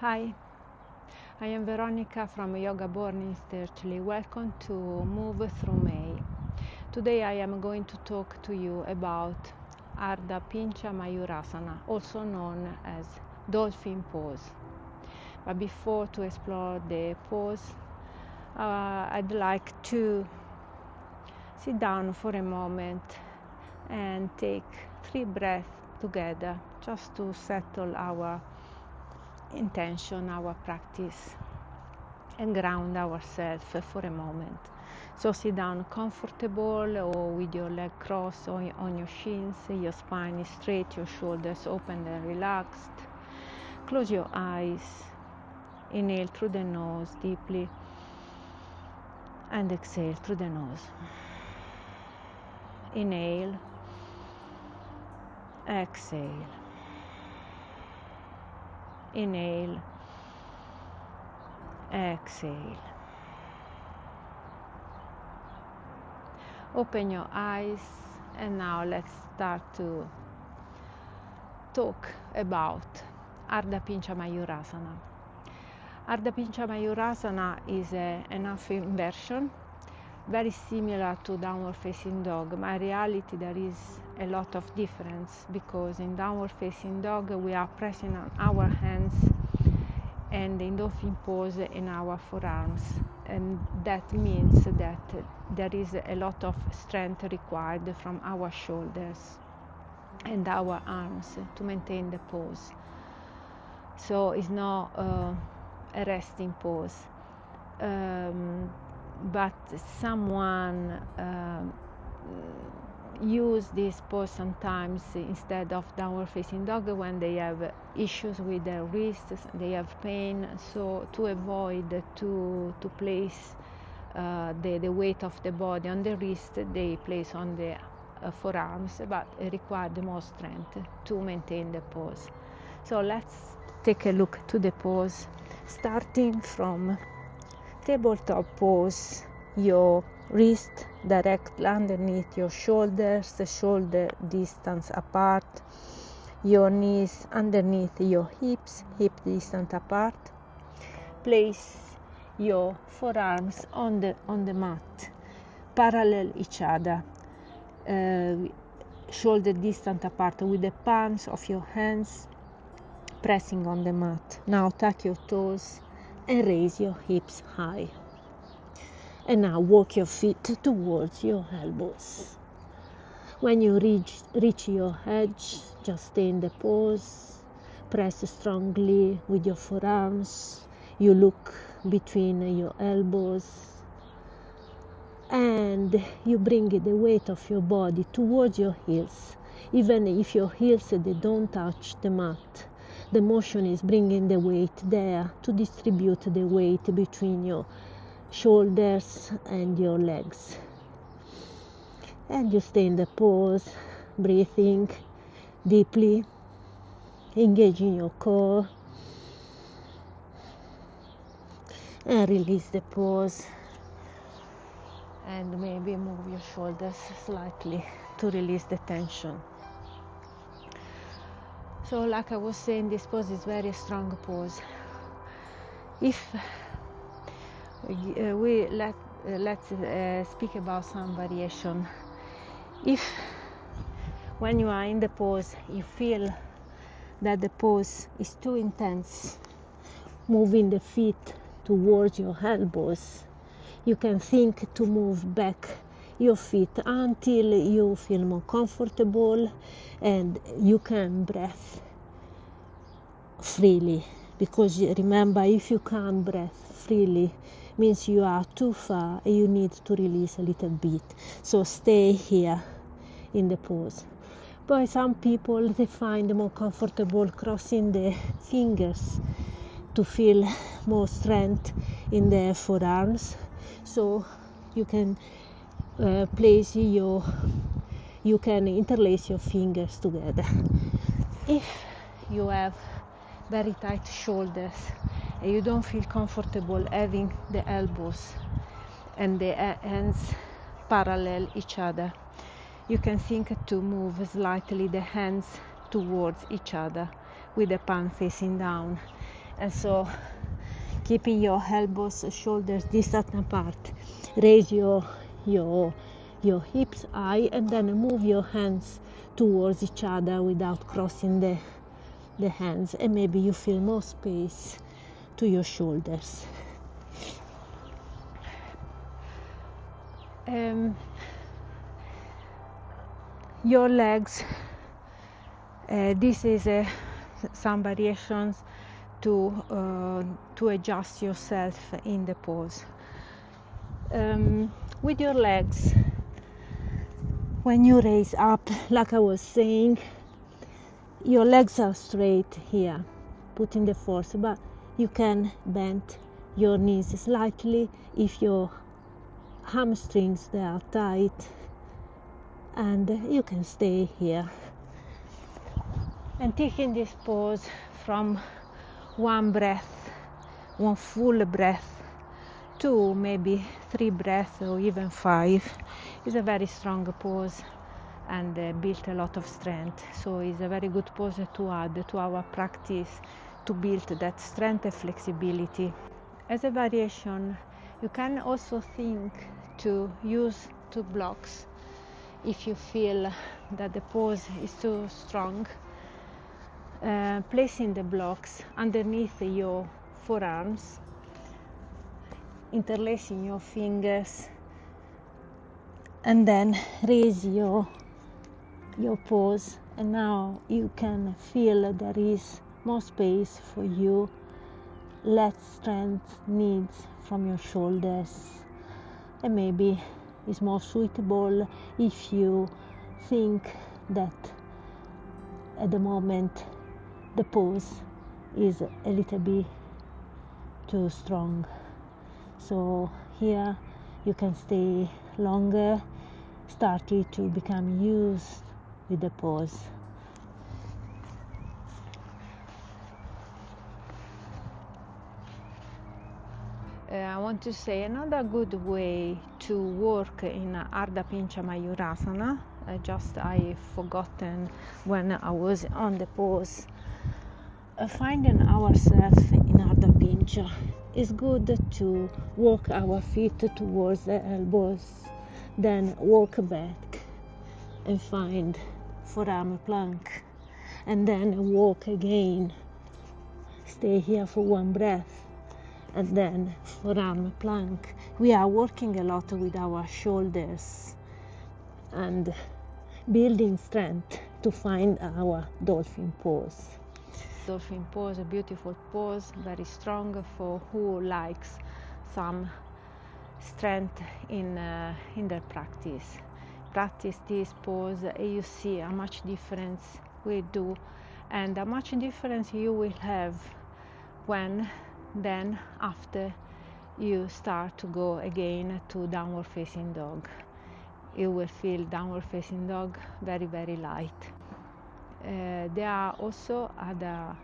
Hi, I am Veronica from Yoga Born in Sturtley. Welcome to Move Through May. Today I am going to talk to you about Ardha Pincha Mayurasana, also known as Dolphin pose. But before to explore the pose, I'd like to sit down for a moment and take 3 breaths together just to settle our intention, our practice, and ground ourselves for a moment. So sit down comfortable or with your leg crossed on your shins, your spine is straight, your shoulders open and relaxed. Close your eyes, inhale through the nose deeply and exhale through the nose. Inhale, exhale. Inhale, exhale. Open your eyes, and now let's start to talk about Ardha Pincha Mayurasana. Ardha Pincha Mayurasana is an half inversion, very similar to downward facing dog, but in reality there is a lot of difference, because in downward facing dog we are pressing on our hands, and in dolphin pose in our forearms, and that means that there is a lot of strength required from our shoulders and our arms to maintain the pose. So it's not a resting pose, but someone use this pose sometimes instead of downward facing dog when they have issues with their wrists, they have pain. So to avoid to place the weight of the body on the wrist, they place on the forearms, but require the most strength to maintain the pose. So let's take a look to the pose, starting from tabletop pose. Your wrist directly underneath your shoulders, the shoulder distance apart, your knees underneath your hips, hip distance apart. Place your forearms on the mat, parallel each other, shoulder distance apart, with the palms of your hands pressing on the mat. Now tuck your toes and raise your hips high. And now walk your feet towards your elbows. When you reach your edge, just stay in the pose. Press strongly with your forearms. You look between your elbows. And you bring the weight of your body towards your heels. Even if your heels they don't touch the mat, the motion is bringing the weight there to distribute the weight between your shoulders and your legs. And you stay in the pose, breathing deeply, engaging your core, and release the pose, and maybe move your shoulders slightly to release the tension. So like I was saying, this pose is very strong pose. If let's speak about some variation. If when you are in the pose you feel that the pose is too intense, moving the feet towards your elbows, you can think to move back your feet until you feel more comfortable and you can breathe freely. Because remember, if you can't breathe freely, means you are too far and you need to release a little bit. So stay here in the pose. But some people, they find more comfortable crossing the fingers to feel more strength in the forearms. So you can you can interlace your fingers together. If you have very tight shoulders and you don't feel comfortable having the elbows and the hands parallel each other, you can think to move slightly the hands towards each other with the palm facing down, And so keeping your elbows, shoulders distant apart, raise your hips high, and then move your hands towards each other without crossing the hands, and maybe you feel more space to your shoulders. Your legs, this is some variations to adjust yourself in the pose. With your legs, when you raise up, like I was saying, your legs are straight here, putting the force, but you can bend your knees slightly if your hamstrings they are tight, and you can stay here. And taking this pose from one full breath to maybe 3 breaths or even 5 is a very strong pose, and built a lot of strength. So it's a very good pose to add to our practice to build that strength and flexibility. As a variation, you can also think to use 2 blocks if you feel that the pose is too strong. Placing the blocks underneath your forearms, interlacing your fingers, and then raise your pose, and now you can feel there is more space for you, less strength needs from your shoulders, and maybe it's more suitable if you think that at the moment the pose is a little bit too strong. So here you can stay longer, starting to become used with the pose. I want to say another good way to work in Ardha Pincha Mayurasana. I forgotten when I was on the pose. Finding ourselves in Ardha Pincha is good to walk our feet towards the elbows, then walk back and find forearm plank, and then walk again. Stay here for 1 breath, and then forearm plank. We are working a lot with our shoulders and building strength to find our dolphin pose. Dolphin pose, a beautiful pose, very strong for who likes some strength in their practice. Practice this pose, you see how much difference we do, and how much difference you will have when then after you start to go again to downward facing dog. You will feel downward facing dog very, very light. There are also other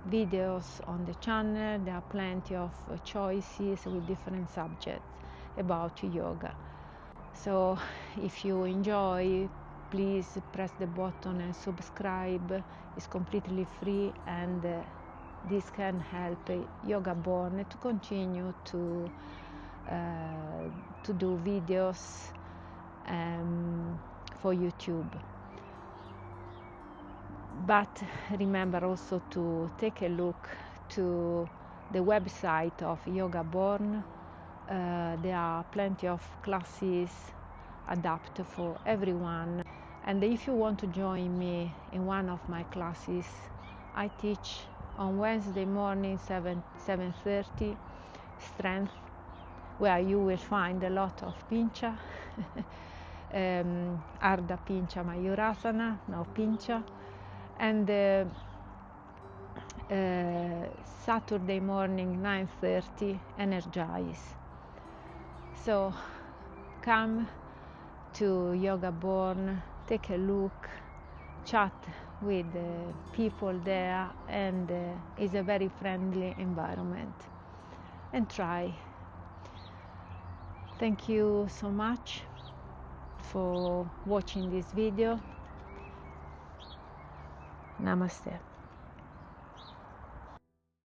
videos on the channel. There are plenty of choices with different subjects about yoga. So if you enjoy, please press the button and subscribe. It's completely free, and this can help Yoga Born to continue to do videos for YouTube. But remember also to take a look to the website of Yoga Born. There are plenty of classes adapted for everyone. And if you want to join me in one of my classes, I teach on Wednesday morning 7:30 strength, where you will find a lot of pincha, Ardha Pincha Mayurasana, now pincha, and Saturday morning 9:30 ENERGISE. So come to Yoga Born, take a look, chat with people there, and it's a very friendly environment, and try. Thank you so much for watching this video. Namaste.